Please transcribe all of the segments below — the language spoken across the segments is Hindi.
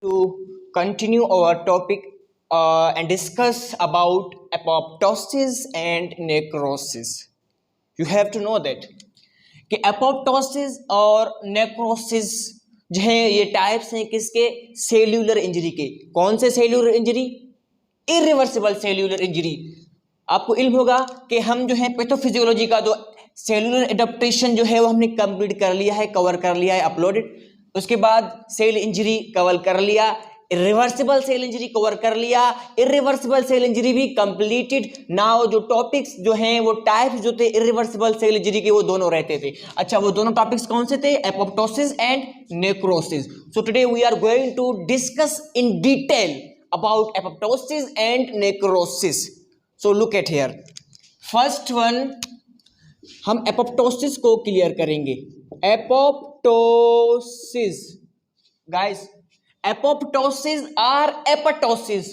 to continue our topic and discuss about apoptosis and necrosis. You have to know that कि एपोप्टोसिस और नेक्रोसिस जो है ये टाइप्स हैं किसके, सेल्यूलर इंजरी के। कौन से cellular injury? Irreversible cellular injury. आपको इल्म होगा कि हम जो है पैथोफिजियोलॉजी का जो सेल्यूलर एडेप्टेशन जो है वो हमने कंप्लीट कर लिया है, कवर कर लिया है, अपलोडेड। उसके बाद सेल इंजरी कवर कर लिया, इरिवर्सिबल सेल इंजरी कवर कर लिया, इरिवर्सिबल सेल इंजरी भी कंप्लीटेड। नाउ जो टॉपिक्स जो हैं वो टाइप्स जो थे इरिवर्सिबल सेल इंजरी के वो दोनों रहते थे। अच्छा, वो दोनों टॉपिक्स कौन से थे? Apoptosis and necrosis. So today we are going to discuss in detail about apoptosis and necrosis. So look at here, first one हम एपोप्टोसिस को क्लियर करेंगे। एपोप्टोसिस गाइस, एपोप्टोसिस और एपोटोसिस,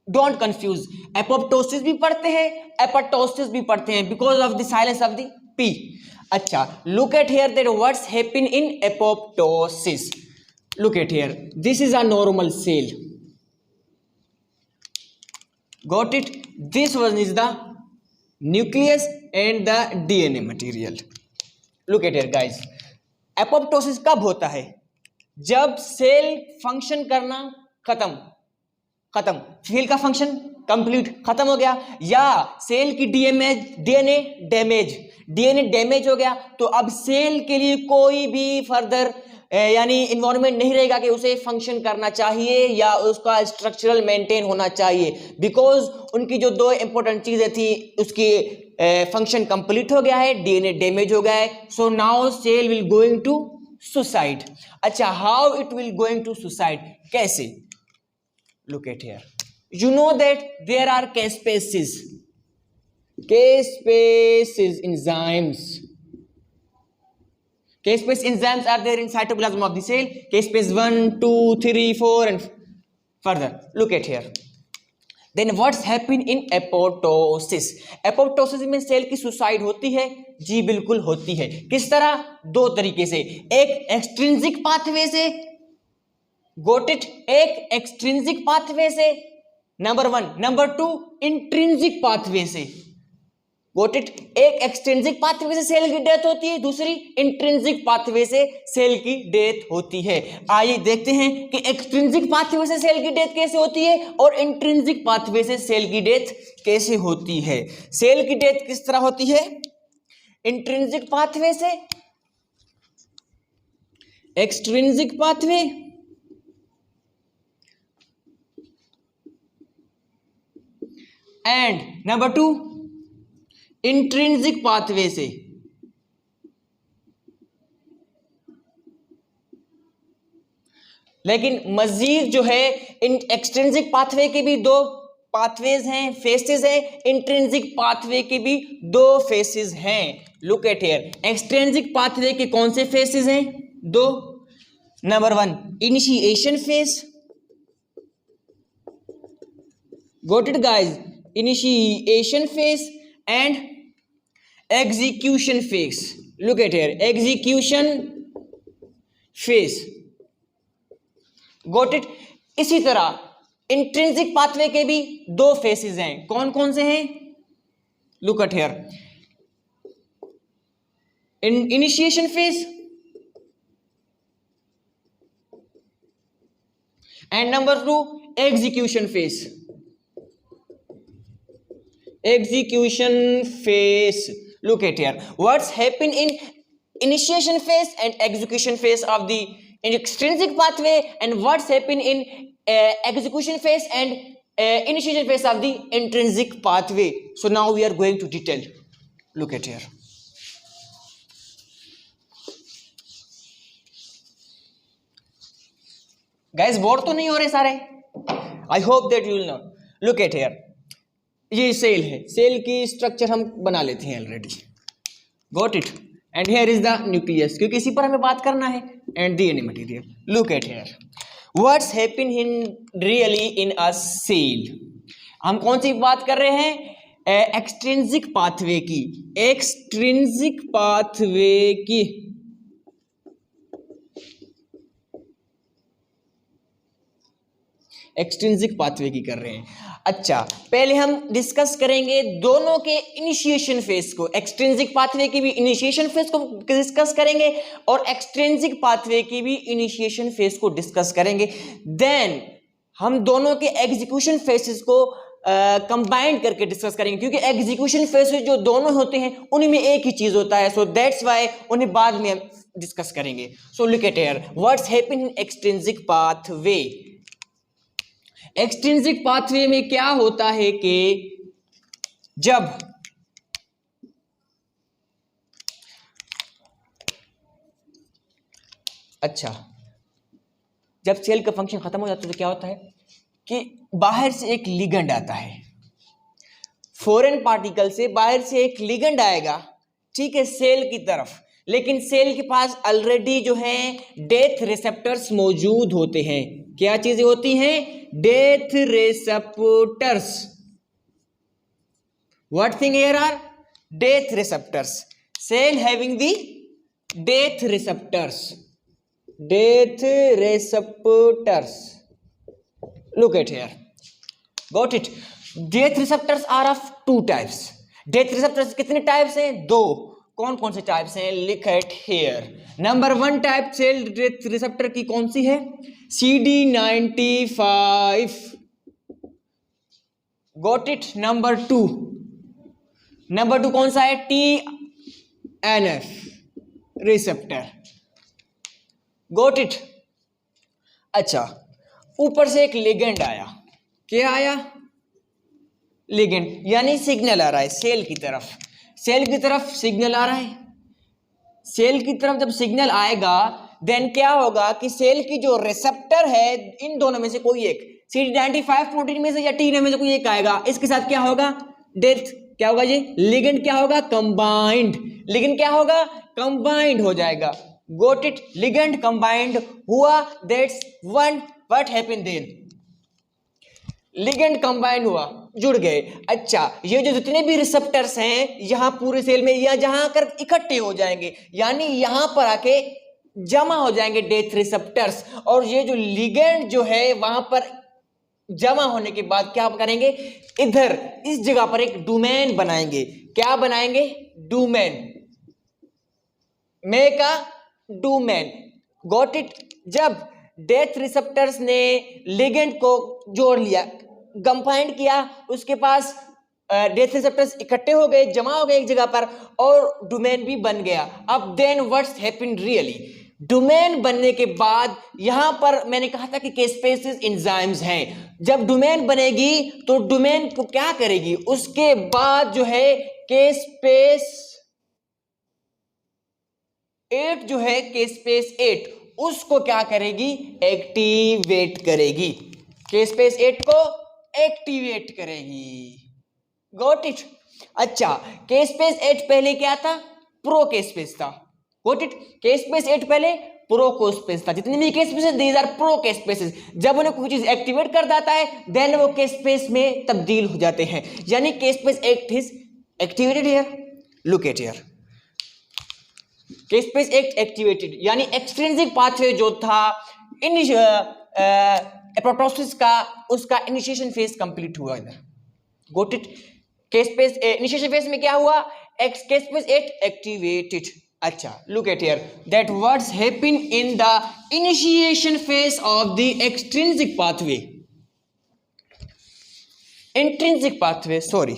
डोंट कंफ्यूज। एपोप्टोसिस भी पढ़ते हैं, एपोटोसिस भी पढ़ते हैं because of the silence of the P. अच्छा, look at here that what's happen in apoptosis. Look at here, this is a normal cell, got it? This one is the nucleus and the DNA material. Look at here guys, apoptosis कब होता है? जब सेल फंक्शन करना खत्म, सेल का फंक्शन कंप्लीट खत्म हो गया, या सेल की डीएनए डैमेज हो गया, तो अब सेल के लिए कोई भी फर्दर यानी इन्वायरमेंट नहीं रहेगा कि उसे फंक्शन करना चाहिए या उसका स्ट्रक्चरल मेंटेन होना चाहिए, बिकॉज उनकी जो दो इंपॉर्टेंट चीजें थी उसकी फंक्शन कंप्लीट हो गया है, डीएनए डैमेज हो गया है। So now cell will going to suicide. अच्छा, how it will going to suicide, कैसे? Look at here, you know that there are caspases enzymes. Caspase enzymes are there in cytoplasm of the cell. Caspase 1, 2, 3, 4 and further. Look at here. Then what's happen in apoptosis? Apoptosis में सेल की सुसाइड होती है? जी बिल्कुल होती है। किस तरह? दो तरीके से, एक एक्सट्रिंसिक पाथवे से, गोट इट, एक एक्सट्रिंसिक पाथवे से, number one. Number two, intrinsic pathway से, गोट इट। एक एक्सट्रिंसिक पाथवे से सेल की डेथ होती है, दूसरी इंट्रिंसिक पाथवे से सेल की डेथ होती है। आइए देखते हैं कि एक्सट्रिंसिक पाथवे से सेल की डेथ कैसे होती है और इंट्रिंसिक पाथवे से सेल की डेथ कैसे होती है। सेल की डेथ किस तरह होती है? इंट्रिंसिक पाथवे से, extrinsic pathway, and number two intrinsic pathway से। लेकिन मजीद जो है इन एक्सट्रिंसिक पाथवे के भी दो पाथवेज हैं, फेसेस हैं, इंट्रिंसिक पाथवे के भी दो फेसेस हैं। Look at here, extrinsic pathway के कौन से फेसेस हैं? दो। Number one, initiation face, got it guys, initiation face and execution face. Look at here, execution face, got it. इसी तरह इंट्रिंसिक पाथवे के भी दो फेसेस हैं। कौन कौन से हैं? Look at here, initiation face and number two execution face. Execution phase. Look at here, what's happen in initiation phase and execution phase of the extrinsic pathway, and what's happen in execution phase and initiation phase of the intrinsic pathway. So now we are going to detail. Look at here, guys, bore तो नहीं हो रहे सारे? I hope that you will know. Look at here, ये सेल है, सेल की स्ट्रक्चर हम बना लेते हैं already, got it. And here is the nucleus, क्योंकि इसी पर हमें बात करना है, and DNA material. Look at here, what's happen in really in a cell. हम कौन सी बात कर रहे हैं? एक्सट्रिंसिक पाथवे की, एक्सट्रिंसिक पाथवे की। एक्सट्रिंसिक पाथवे की कर रहे हैं। अच्छा, पहले हम डिस्कस करेंगे दोनों के इनिशिएशन फेज को। एक्सट्रिंसिक पाथवे की भी इनिशिएशन फेज को डिस्कस करेंगे और एक्सट्रिंसिक पाथवे की भी इनिशिएशन फेज को डिस्कस करेंगे। देन हम दोनों के एग्जीक्यूशन फेसेस को कंबाइंड करके डिस्कस करेंगे, क्योंकि एग्जीक्यूशन फेसेस जो दोनों होते हैं उन्हीं में एक ही चीज होता है। सो दैट्स व्हाई उन्हें बाद में हम डिस्कस करेंगे। सो look at here, what's happen in extrinsic pathway. Extrinsic pathway में क्या होता है कि जब जब सेल का फंक्शन खत्म हो जाता है तो क्या होता है कि बाहर से एक लिगेंड आता है, फॉरेन पार्टिकल से बाहर से एक लिगेंड आएगा, ठीक है, सेल की तरफ। लेकिन सेल के पास ऑलरेडी जो है डेथ रिसेप्टर्स मौजूद होते हैं। क्या चीजें होती हैं? Death receptors. What thing here are? Death receptors. Cell having the death receptors. Death receptors, look at here, got it? Death receptors are of two types. Death receptors कितने टाइप्स हैं? दो। कौन कौन से टाइप्स हैं? लिख at here. Number 1 type cell death receptor की कौन सी है? CD95, got it? नंबर 2 कौन सा है? TNF receptor, got it? अच्छा, ऊपर से एक लिगेंड आया। क्या आया? लिगेंड, यानी सिग्नल आ रहा है सेल की तरफ। सेल की तरफ सिग्नल आ रहा है। सेल की तरफ जब सिग्नल आएगा देन क्या होगा कि सेल की जो रिसेप्टर है, इन दोनों में से कोई एक, CD95 प्रोटीन में से या TNF में से कोई एक आएगा। इसके साथ क्या होगा? डेथ। क्या होगा ये? लिगेंड क्या होगा? कंबाइंड। लिगेंड क्या होगा? कंबाइंड हो जाएगा। Got it? लिगेंड कंबाइंड हुआ, that's one. What happened then? Ligand combined हुआ, जुड़ गए। अच्छा, ये जो जितने भी रिसेप्टर्स हैं यहाँ पूरे सेल में, या जहां आकर इकट्ठे हो जाएंगे, यानी यहां पर आके जमा हो जाएंगे डेथ रिसेप्टर्स। और ये जो लिगेंड जो है वहां पर जमा होने के बाद क्या करेंगे? इधर इस जगह पर एक डोमेन बनाएंगे। क्या बनाएंगे? Domain. Make a domain. Got it? जब डेथ रिसेप्टर्स ने लिगेंड को जोड़ लिया, कंबाइंड किया, उसके पास डेथ रिसेप्टर्स इकट्ठे हो गए, जमा हो गए एक जगह पर, और डोमेन भी बन गया। अब then what's happened really? Domain बनने के बाद यहां पर मैंने कहा था कि केस्पेसेस एंजाइम्स हैं। जब डोमेन बनेगी तो डोमेन को क्या करेगी? उसके बाद जो है केस्पेस 8 जो है, केस्पेस 8 उसको क्या करेगी? एक्टिवेट करेगी। केस्पेस 8 को एक्टिवेट करेगी। Got it? अच्छा, केस्पेस 8 पहले क्या था? प्रो केस्पेस था। Got it? केस्पेस 8 पहले प्रो केस्पेस था। जितने भी केस्पेस दीज आर प्रो केस्पेसेस। जब उन्हें कोई चीज एक्टिवेट कर देता है देन वो केस्पेस में तब्दील हो जाते हैं, यानी caspase 8 is activated here. Look at here, caspase 8 activated, यानी एक्सट्रिंसिक पाथवे जो था एपोप्टोसिस का, उसका इनिशिएशन फेज कंप्लीट हुआ इधर। Got it? Caspase initiation phase में क्या हुआ? Caspase 8 activated. अच्छा, look at here that what's happen in the initiation phase of the extrinsic pathway. Intrinsic pathway, sorry.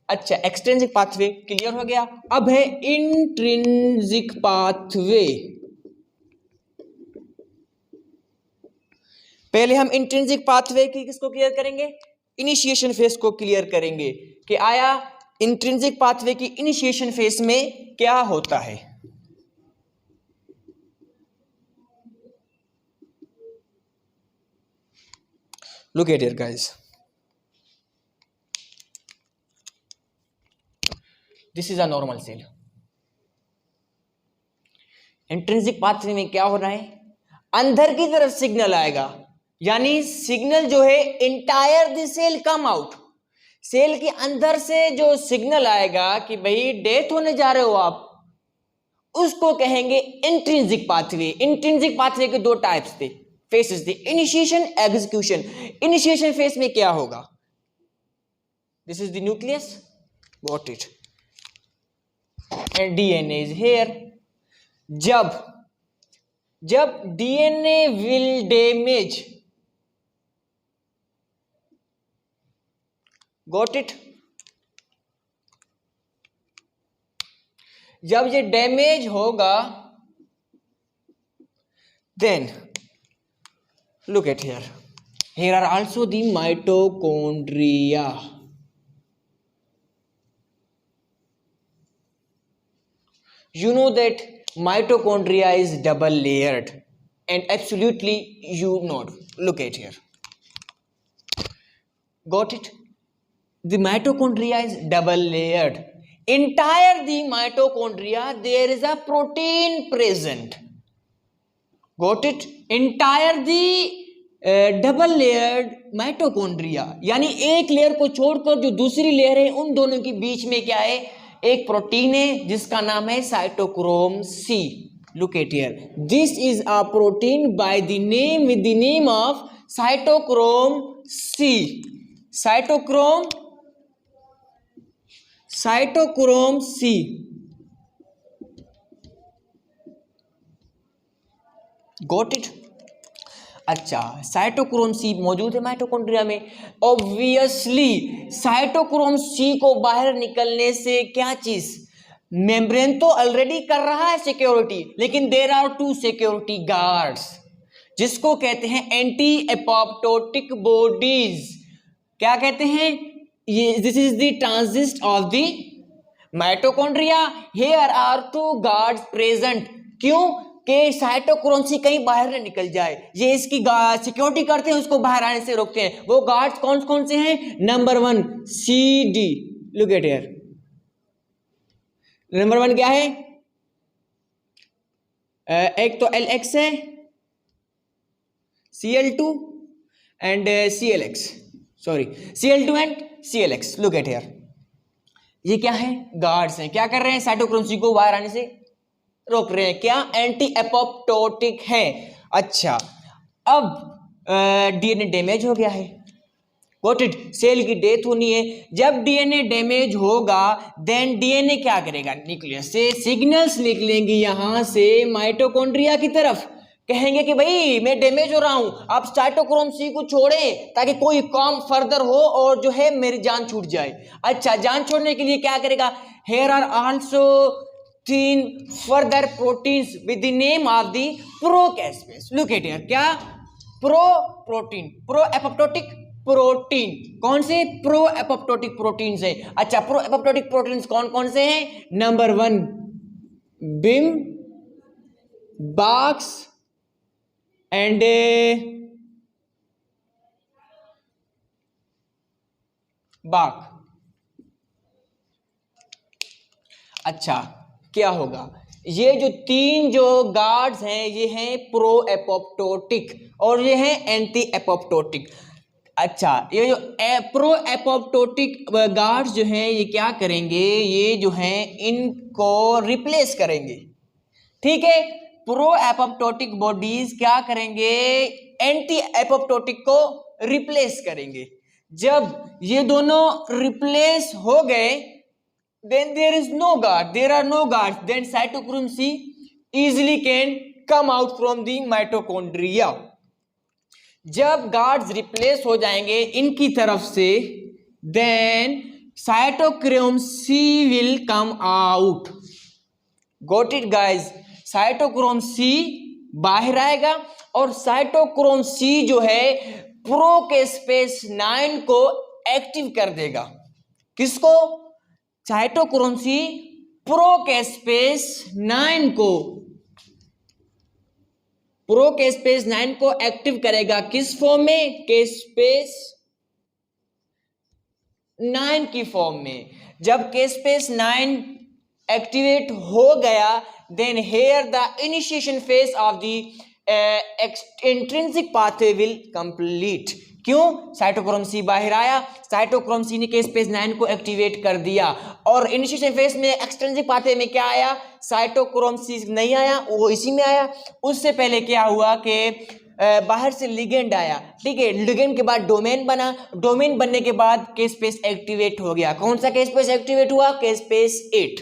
अच्छा, एक्सट्रिंसिक पाथवे क्लियर हो गया। अब है इंट्रिंसिक पाथवे। पहले हम इंट्रिंसिक पाथवे की किसको क्लियर करेंगे? इनिशिएशन फेज को क्लियर करेंगे कि आया इंट्रिंसिक पाथवे की इनिशिएशन फेज में क्या होता है। Look at here guys, this is a normal cell. Intrinsic pathway में क्या हो रहा है? अंदर की तरफ सिग्नल आएगा, यानी सिग्नल जो है entire the cell come out. Cell के अंदर से जो सिग्नल आएगा कि भाई डेथ होने जा रहे हो आप, उसको कहेंगे इंट्रिंसिक पाथवे। इंट्रिंसिक पाथवे के दो टाइप्स थे। Phase is the initiation execution. Initiation phase में क्या होगा? This is the nucleus, got it, and DNA is here. जब DNA will damage, got it, जब ये डैमेज होगा, then look at here, here are also the mitochondria. You know that mitochondria is double layered, and absolutely you know, look at here, got it? The mitochondria is double layered. Entire the mitochondria there is a protein present, got it? Entire the double layered mitochondria, यानी एक लेयर को छोड़कर जो दूसरी लेयर है उन दोनों के बीच में क्या है? एक प्रोटीन है जिसका नाम है cytochrome C. Look at here, this is a protein by the name, with the name of cytochrome C. Cytochrome C, got it? अच्छा, साइटोक्रोम सी मौजूद है माइटोकॉन्ड्रिया में। ऑब्वियसली साइटोक्रोम सी को बाहर निकलने से क्या चीज, मेम्ब्रेन तो ऑलरेडी कर रहा है सिक्योरिटी, लेकिन there are two security guards जिसको कहते हैं एंटी एपोप्टोटिक बॉडीज। क्या कहते हैं ये? This is the transit of the mitochondria, here are two guards present. क्यों? कि साइटोक्रोम सी कहीं बाहर न निकल जाए, ये इसकी सिक्योरिटी करते हैं, उसको बाहर आने से रोकते हैं। वो गार्ड्स कौन कौन से हैं? Number 1 C D, look at here, number 1 क्या है? एक तो LX है, Cl2 and ClX, sorry Cl2 and ClX। Look at here, ये क्या है? गार्ड्स हैं। क्या कर रहे हैं? साइटोक्रोम सी को बाहर आने से रोक रहे हैं। क्या? एंटी एपोप्टोटिक है। अच्छा, अब डीएनए डैमेज हो गया है, गॉट इट? सेल की डेथ होनी है। जब डीएनए डैमेज होगा देन डीएनए क्या करेगा? न्यूक्लियस से सिग्नल्स निकलेंगी यहां से माइटोकॉन्ड्रिया की तरफ, कहेंगे कि भाई मैं डैमेज हो रहा हूं, आप साइटोक्रोम सी को छोड़ें ताकि कोई काम फर्दर हो और जो है मेरी जान छूट जाए। अच्छा, जान छोड़ने के लिए क्या करेगा? Here are also 3 further proteins with the name of the procaspase. Look at here, क्या? Protein, pro apoptotic protein. कौन से? प्रो एपोप्टोटिक प्रोटीन है। अच्छा, प्रो एपोप्टोटिक प्रोटीन कौन कौन से हैं? नंबर 1 बिम, बाक्स एंड बाक। अच्छा, क्या होगा? ये जो 3 जो गार्ड्स हैं ये हैं प्रो एपोप्टोटिक और ये हैं एंटी एपोप्टोटिक। अच्छा, ये जो प्रो एपोप्टोटिक गार्ड्स जो हैं ये क्या करेंगे? ये जो हैं इनको रिप्लेस करेंगे, ठीक है? प्रो एपोप्टोटिक बॉडीज क्या करेंगे? एंटी एपोप्टोटिक को रिप्लेस करेंगे। जब ये दोनों रिप्लेस हो गए then there is no guard, there are no guards, then cytochrome C easily can come out from the mitochondria. जब गार्ड्स रिप्लेस हो जाएंगे इनकी तरफ से then cytochrome C will come out. Got it guys? cytochrome C बाहर आएगा और cytochrome C जो है प्रोकेस्पेस 9 को एक्टिव कर देगा। किसको? साइटोक्रोम सी प्रोकेस्पेस 9 को, प्रोकेस्पेस 9 को एक्टिव करेगा। किस फॉर्म में? केस्पेस 9 की फॉर्म में। जब केस्पेस 9 एक्टिवेट हो गया then here the initiation phase of the intrinsic pathway will complete. क्यों? साइटोक्रोम सी बाहर आया, साइटोक्रोम सी ने केस्पेस 9 को एक्टिवेट कर दिया और इनिशिएशन फेज में एक्सट्रिंसिक पाथवे में क्या आया? साइटोक्रोम सी नहीं आया, वो इसी में आया। उससे पहले क्या हुआ कि बाहर से लिगेंड आया, ठीक है, लिगेंड के बाद डोमेन बना, डोमेन बनने के बाद के स्पेस एक्टिवेट हो गया। कौन सा के स्पेस एक्टिवेट हुआ? के स्पेस 8।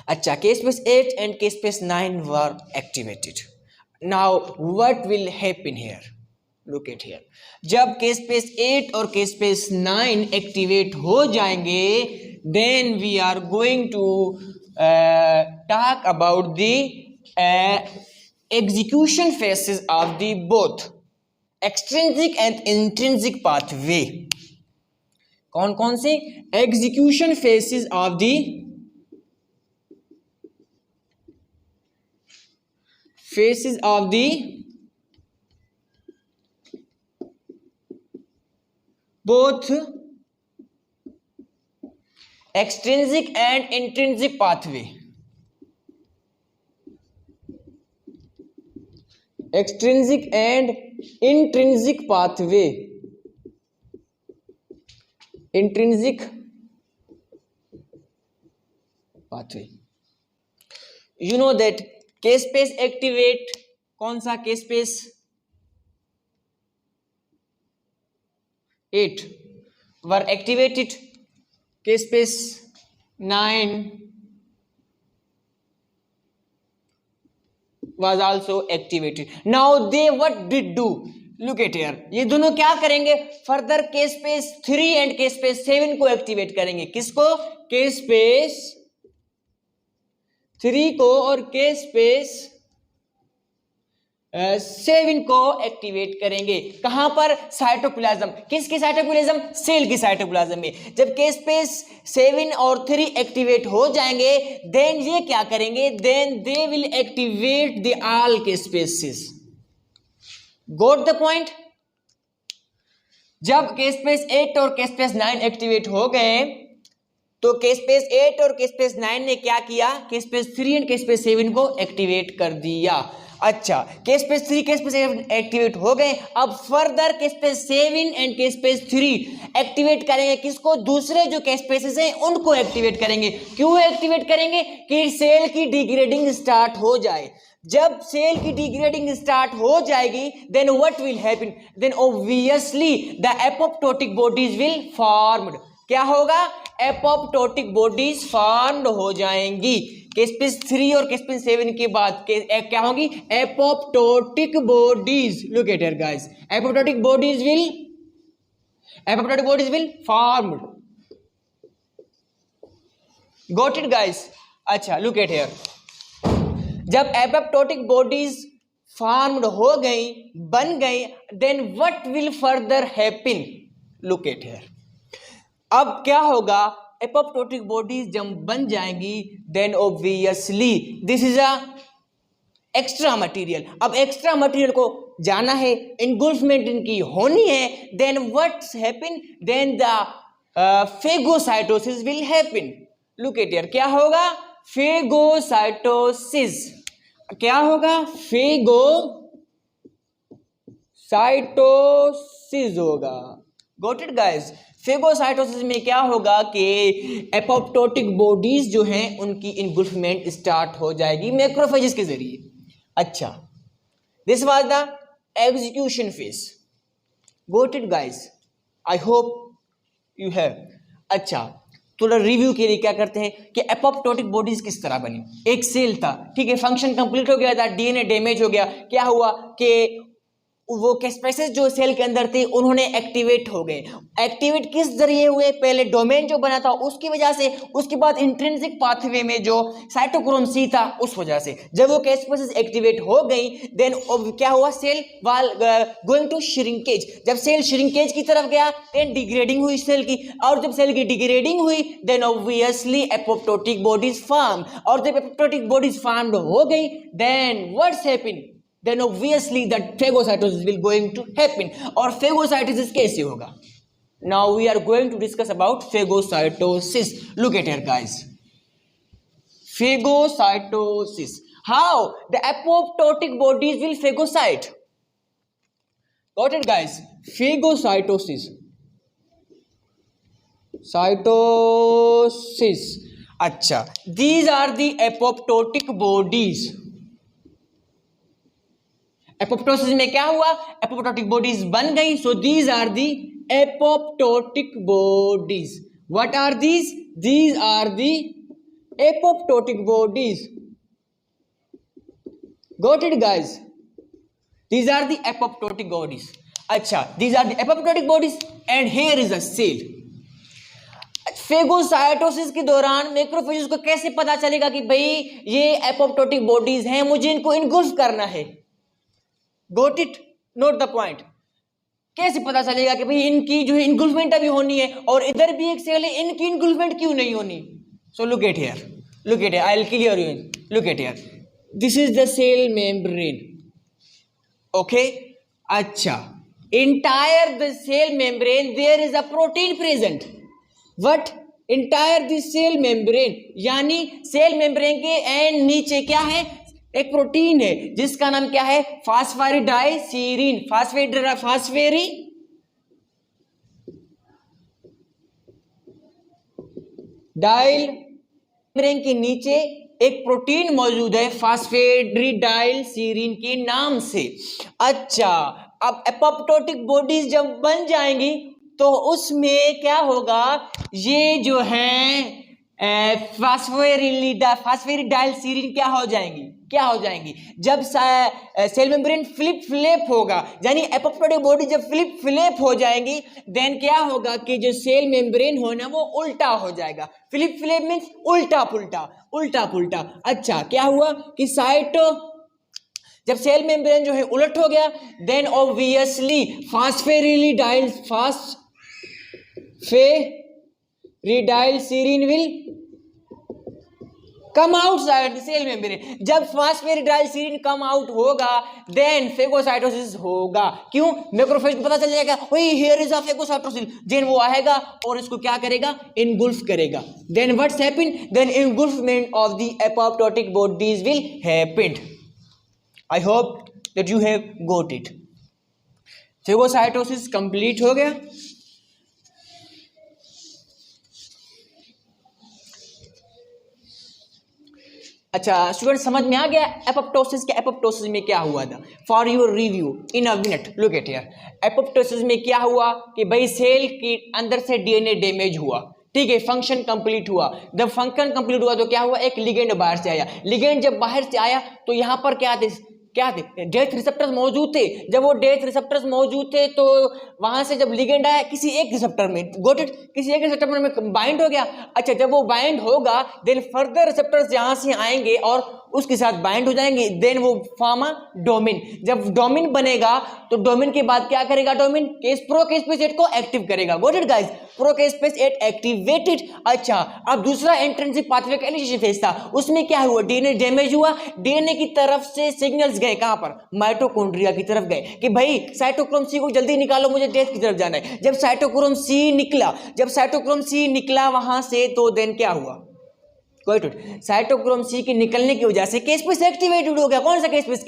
अच्छा, के स्पेस 8 एंड के space 9 were activated. Now what will happen here? Look at here, जब के स्पेस 8 और के स्पेस 9 एक्टिवेट हो जाएंगे, then we are going to talk about the execution phases of the both extrinsic and intrinsic pathway। कौन कौन से? execution phases of the both extrinsic and intrinsic pathway। extrinsic and intrinsic pathway। intrinsic pathway, you know that के स्पेस एक्टिवेट, कौन सा? के स्पेस 8 वर एक्टिवेटेड, के space 9 was also activated। now they what did do? look at here, ये दोनों क्या करेंगे? फर्दर के स्पेस 3 एंड के स्पेस 7 को एक्टिवेट करेंगे। किसको? के स्पेस 3 को और के स्पेस 7 को एक्टिवेट करेंगे। कहां पर? साइटोप्लाज्म। किसकी साइटोप्लाज्म? सेल की साइटोप्लाज्म में। जब के स्पेस 7 और 3 एक्टिवेट हो जाएंगे, देन ये क्या करेंगे? Then they will activate the all caspases. Got the point? जब के स्पेस 8 और के स्पेस 9 एक्टिवेट हो गए, तो के स्पेस 8 और के स्पेस 9 ने क्या किया? के स्पेस 3 एंड के स्पेस 7 को एक्टिवेट कर दिया। अच्छा, के स्पेस 3 के स्पेस एक्टिवेट हो गए। अब फर्दर के स्पेस 7 एंड के स्पेस 3 एक्टिवेट करेंगे। किसको? दूसरे जो के स्पेसेस हैं उनको एक्टिवेट करेंगे। क्यों एक्टिवेट करेंगे? कि सेल की डिग्रेडिंग स्टार्ट हो जाए। जब सेल की डिग्रेडिंग स्टार्ट हो जाएगी, then what will happen? Then obviously the apoptotic bodies will formed. क्या होगा? एपोप्टोटिक बॉडीज फॉर्म्ड हो जाएंगी। के स्पेस 3 और के स्पेस 7 के बाद क्या होगी? Apoptotic bodies. Look at here guys, apoptotic bodies will formed. Got it guys? अच्छा, लुक एट हियर, जब एपोप्टोटिक बॉडीज फॉर्म्ड हो गई, बन गई, then what will further happen? Look at here, अब क्या होगा? एपोप्टोटिक बॉडीज जब बन जाएंगी, then obviously this is a extra material. अब एक्स्ट्रा मटेरियल को जाना है, इनगुल्फमेंट इनकी होनी है, then what's happen? Then the phagocytosis will happen. Look at here, क्या होगा? फेगोसाइटोसिस। क्या होगा? फेगोसाइटोसिस होगा। Got it guys? फेगोसाइटोसिस में क्या होगा कि एपोप्टोटिक बॉडीज जो हैं उनकी इनगुल्फमेंट स्टार्ट हो जाएगी मैक्रोफेजेस के जरिए। अच्छा, this was the execution phase. Got it guys? I hope you have. अच्छा, थोड़ा रिव्यू के लिए क्या करते हैं कि एपोप्टोटिक बॉडीज किस तरह बनी। एक सेल था, ठीक है, फंक्शन कंप्लीट हो गया था, डीएनए डैमेज हो गया। क्या हुआ कि वो के स्पेसेस जो सेल के अंदर थे उन्होंने एक्टिवेट हो गए। एक्टिवेट किस जरिए हुए? पहले डोमेन जो बना था उसकी वजह से, उसके बाद इंट्रिंसिक पाथवे में जो साइटोक्रोम सी था उस वजह से। जब वो के स्पेसेस एक्टिवेट हो गई, देन क्या हुआ? Cell wall going to shrinkage. जब सेल श्रिंकेज की तरफ गया, देन डिग्रेडिंग हुई सेल की, और जब सेल की डिग्रेडिंग हुई, then obviously apoptotic bodies form. और जब एपोप्टोटिक बॉडीज फॉर्म्ड हो गई, then what's happen? then obviously that phagocytosis will going to happen। और phagocytosis कैसे होगा? now we are going to discuss about phagocytosis। look at here guys, phagocytosis, how the apoptotic bodies will phagocyte। got it guys? phagocytosis, cytosis। अच्छा, these are the apoptotic bodies। Apoptosis में क्या हुआ, एपोप्टोटिक बॉडीज बन गई, so these are the apoptotic bodies. What are these are the apoptotic bodies. Got it guys, these are the apoptotic bodies. अच्छा, these are the apoptotic bodies and here is a cell. Phagocytosis के दौरान मैक्रोफेजेस को कैसे पता चलेगा कि भाई ये एपोप्टोटिक बॉडीज हैं, मुझे इनको इनगुल्फ करना है. Got it, note the point. कैसे पता चलेगा कि भाई इनकी जो है इनगुल्फमेंट अभी होनी है और इधर भी एक सेल है, इनकी इनगुल्फमेंट क्यों नहीं होनी. So look at here, I will clear you. Look at here, this is the cell membrane. Okay, अच्छा, entire the cell membrane there is a protein present. What? Entire the cell membrane, यानी सेल मेम्ब्रेन के एंड नीचे क्या है, एक प्रोटीन है जिसका नाम क्या है, फास्फारिडाइसीरीन. फास्फेरिडाइल मेम्ब्रेन के नीचे एक प्रोटीन मौजूद है फास्फेरिडाइलसीरीन के नाम से. अच्छा, अब एपोप्टोटिक बॉडीज जब बन जाएंगी तो उसमें क्या होगा, ये जो है फास्फेरिडाइलसीरीन क्या हो जाएंगी जब सेल मेम्ब्रेन फ्लिप होगा, यानी एपोप्टोटिक बॉडी जब फ्लिप हो जाएंगी, देन क्या होगा कि जो सेल मेम्ब्रेन होना वो उल्टा हो जाएगा. फ्लिप मीन्स उल्टा पुल्टा. अच्छा, क्या हुआ कि जब सेल मेम्ब्रेन जो है उलट हो गया, then obviously phosphatidylserine will come outside the cell membrane. जब फास्फेरिडाइलसीरीन कम आउट होगा, देन फेगोसाइटोसिस होगा. क्यों? मैक्रोफेज को पता चल जाएगा ओए here is a phagocytosis, then वो आएगा और इसको क्या करेगा, इनगुल्फ करेगा. Then what's happen, then engulfment of the apoptotic bodies will happen. I hope that you have got it. Phagocytosis complete हो गया. अच्छा स्टूडेंट, समझ में आ गया एपोप्टोसिस के एपोप्टोसिस में क्या हुआ था. For your review in a minute, look at here. Apoptosis में क्या हुआ कि भाई सेल के अंदर से डीएनए डैमेज हुआ, ठीक है, फंक्शन कंप्लीट हुआ. जब फंक्शन कंप्लीट हुआ तो क्या हुआ, एक लिगेंड बाहर से आया. लिगेंड जब बाहर से आया तो यहाँ पर क्या थे, डेथ रिसेप्टर्स मौजूद थे. जब वो डेथ रिसेप्टर्स मौजूद थे तो वहां से जब लिगेंड आया किसी एक रिसेप्टर में, गॉट इट, किसी एक रिसेप्टर में बाइंड हो गया. अच्छा, जब वो बाइंड होगा देन फर्दर रिसेप्टर्स यहां से आएंगे और उसके साथ बाइंड हो जाएंगे, देन वो फॉर्म डोमेन. जब डोमेन बनेगा तो डोमेन के बाद क्या करेगा, डोमेन प्रोकेस्पेस 8 को एक्टिव करेगा. Got it guys, procaspase 8 activated. अच्छा, अब दूसरा एंट्रेंसिक पाथवे का इनिशिएशन फेज था, उसमें क्या हुआ, डीएनए डैमेज हुआ. डीएनए की तरफ से सिग्नल्स गए कहां पर, माइटोकॉन्ड्रिया की तरफ गए कि भाई साइटोक्रोम सी को जल्दी निकालो, मुझे डेथ की तरफ जाना है. जब साइटोक्रोम सी निकला वहां से तो देन क्या हुआ, साइटोक्रोम सी के निकलने की वजह से केस्पेस एक्टिवेटेड हो गया. कौन सा केस्पेस,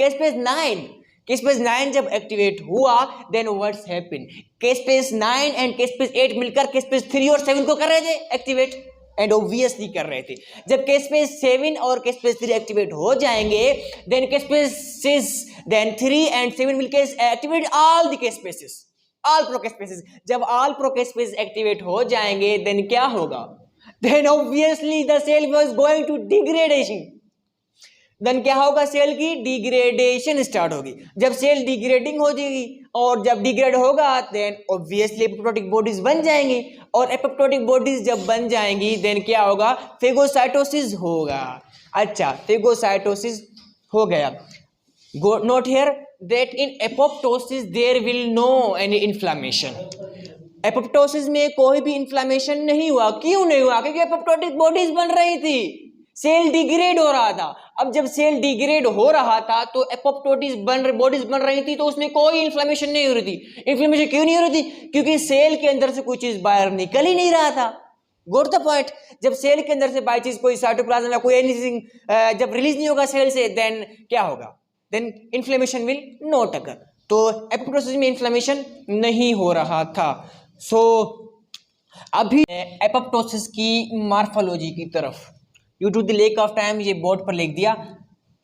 केस्पेस 9 जब एक्टिवेट हुआ देन व्हाट्स हैपन, केस्पेस 9 एंड केस्पेस 8 मिलकर केस्पेस 3 और 7 को कर रहे थे एक्टिवेट, एंड ऑब्वियसली कर रहे थे. जब केस्पेस 7 और केस्पेस 3 एक्टिवेट हो जाएंगे then caspase 6 then 3 and 7 will activate all the caspases, all procaspases. जब ऑल प्रोकेस्पेस एक्टिवेट हो जाएंगे देन क्या होगा, then obviously the cell was going to degradation. then क्या होगा, सेल की डिग्रेडेशन स्टार्ट होगी. जब सेल डिग्रेडिंग हो जाएगी और जब डिग्रेड होगा देन ऑब्वियसली एपोप्टोटिक बॉडीज बन जाएंगी, और एपोप्टोटिक बॉडीज जब बन जाएंगी देन क्या होगा, फेगोसाइटोसिस होगा. अच्छा, फेगोसाइटोसिस हो गया. Note here that in apoptosis there will no any inflammation. Apoptosis में कोई भी इन्फ्लेमेशन नहीं हुआ. क्यों नहीं हुआ, क्योंकि एपोप्टोटिक बॉडीज बन रही थी, सेल डिग्रेड हो रहा था. अब जब सेल डिग्रेड हो रहा था तो एपोप्टोटिक बॉडीज बन रही थी तो उसमें कोई इन्फ्लेमेशन नहीं हो रही थी. इन्फ्लेमेशन क्यों नहीं हो रही थी, क्योंकि सेल के अंदर से कोई चीज बाहर निकल ही नहीं रहा था. Got the point. जब सेल के अंदर से बाई चीज कोई साइटोप्लाज्म या कोई एनीथिंग जब रिलीज नहीं होगा सेल से देन क्या होगा, then inflammation will not occur. तो एपोप्टोसिस में इन्फ्लेमेशन नहीं हो रहा था. सो अभी एपोप्टोसिस की मॉर्फोलॉजी की तरफ, due to the lack of time ये बोर्ड पर लिख दिया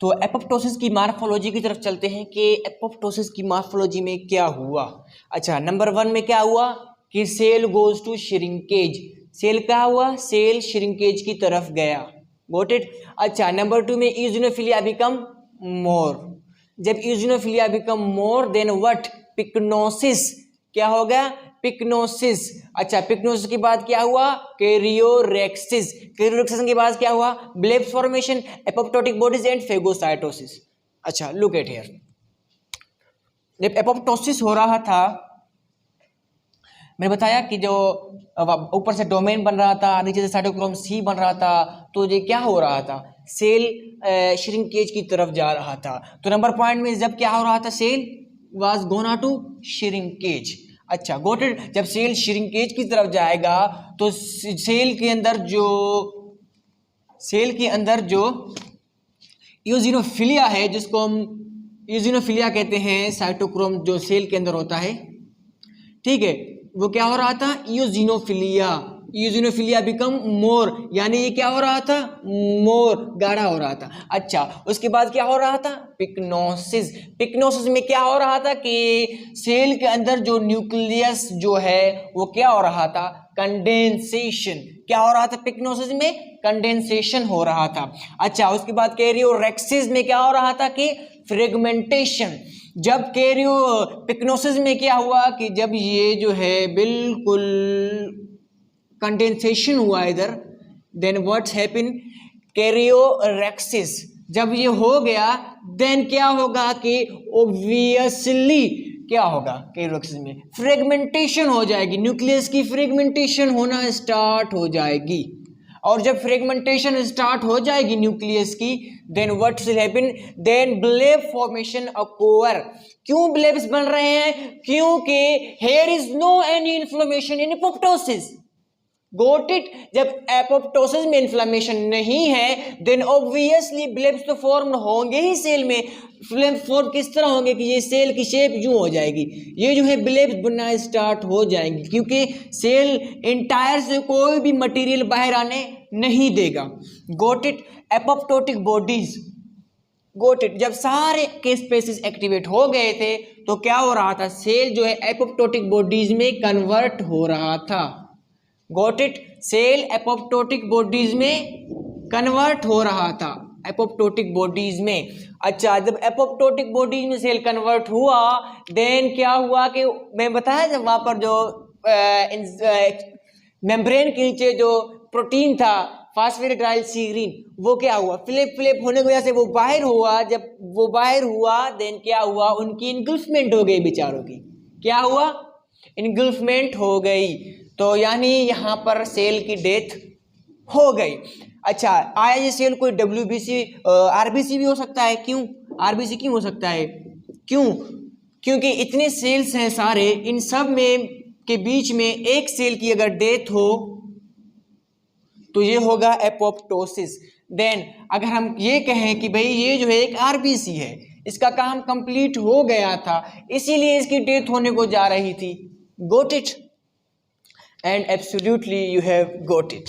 तो एपोप्टोसिस की मॉर्फोलॉजी की तरफ चलते हैं कि एपोप्टोसिस की मॉर्फोलॉजी में क्या हुआ। अच्छा, नंबर 1 में क्या हुआ कि cell goes to shrinkage. Cell क्या हुआ? सेल श्रिंकेज की तरफ गया। Got it. अच्छा, नंबर 2 में इओसिनोफिलिया बिकम मोर। जब eosinophilia become more then what? Pyknosis. क्या हो गया? पिक्नोसिस। अच्छा, पिक्नोसिस के बाद क्या हुआ? कैरियोरेक्सिस। कैरियोरेक्सिस के बाद क्या हुआ? Blebs formation, apoptotic bodies and phagocytosis. अच्छा, लुक एट हियर। जब एपोप्टोसिस हो रहा था, मैंने बताया कि जो ऊपर से डोमेन बन रहा था, नीचे से साइटोक्रोम सी बन रहा था, तो ये क्या हो रहा था? सेल श्रिंकेज की तरफ जा रहा था। तो नंबर पॉइंट में जब क्या हो रहा था? Cell was gonna to shrinkage. अच्छा, गॉट इट। जब सेल श्रिंकेज की तरफ जाएगा तो सेल के अंदर जो इओसिनोफिलिया है, जिसको हम इओसिनोफिलिया कहते हैं, साइटोक्रोम जो सेल के अंदर होता है, ठीक है, वो क्या हो रहा था? इओसिनोफिलिया बिकम मोर, यानी ये क्या हो रहा था? मोर, गाढ़ा हो रहा था। अच्छा, उसके बाद क्या हो रहा था? पिक्नोसिस। पिक्नोसिस में क्या हो रहा था कि सेल के अंदर जो न्यूक्लियस जो है वो क्या हो रहा था? कंडेंसेशन। क्या हो रहा था? पिक्नोसिस में कंडेंसेशन हो रहा था। अच्छा, उसके बाद कैरियोरेक्सिस में क्या हो रहा था? कि फ्रेगमेंटेशन। जब पिक्नोसिस में क्या हुआ कि जब ये जो है बिल्कुल कंडेंसेशन हुआ इधर, देन व्हाट्स हैपन? कैरियोरेक्सिस। जब ये हो गया देन क्या होगा कि ऑब्वियसली क्या होगा? कैरियोरेक्सिस में फ्रेगमेंटेशन हो जाएगी, न्यूक्लियस की फ्रेगमेंटेशन होना स्टार्ट हो जाएगी। और जब फ्रेगमेंटेशन स्टार्ट हो जाएगी न्यूक्लियस की, then what will happen? Then bleb formation occur. क्यों ब्लेब्स बन रहे हैं? क्योंकि here is no any inflammation in apoptosis. Got it. जब एपोप्टोसिस में इन्फ्लेमेशन नहीं है देन ऑब्वियसली ब्लेब्स तो फॉर्म होंगे ही सेल में। फ्लेम फॉर्म किस तरह होंगे कि ये सेल की शेप यूं हो जाएगी, ये जो है ब्लेब्स बनना स्टार्ट हो जाएंगे, क्योंकि सेल इंटायर से कोई भी मटेरियल बाहर आने नहीं देगा। Got it. Apoptotic bodies. Got it. जब सारे के स्पेसिस एक्टिवेट हो गए थे तो क्या हो रहा था? सेल जो है एपोप्टोटिक बॉडीज में कन्वर्ट हो रहा था। Got it. Cell apoptotic bodies में कन्वर्ट हो रहा था, एपोप्टोटिक बॉडीज में। अच्छा, जब एपोप्टोटिक बॉडीज में सेल कन्वर्ट हुआ देन क्या हुआ कि मैं बताया जब वहां पर जो मेम्ब्रेन के नीचे जो प्रोटीन था फास्फेटाइलसीरीन, वो क्या हुआ? फ्लिप होने की वजह से वो बाहर हुआ। जब वो बाहर हुआ देन क्या हुआ? उनकी इनगल्फमेंट हो गई बेचारों की। क्या हुआ? इनगल्फमेंट हो गई। तो यानी यहाँ पर सेल की डेथ हो गई। अच्छा, आया ये सेल कोई WBC RBC भी हो सकता है। क्यों RBC क्यों हो सकता है? क्यों? क्योंकि इतने सेल्स हैं सारे, इन सब में के बीच में एक सेल की अगर डेथ हो तो ये होगा एपोप्टोसिस। देन अगर हम ये कहें कि भाई ये जो है एक RBC है, इसका काम कंप्लीट हो गया था इसीलिए इसकी डेथ होने को जा रही थी। Got it? And absolutely you have got it.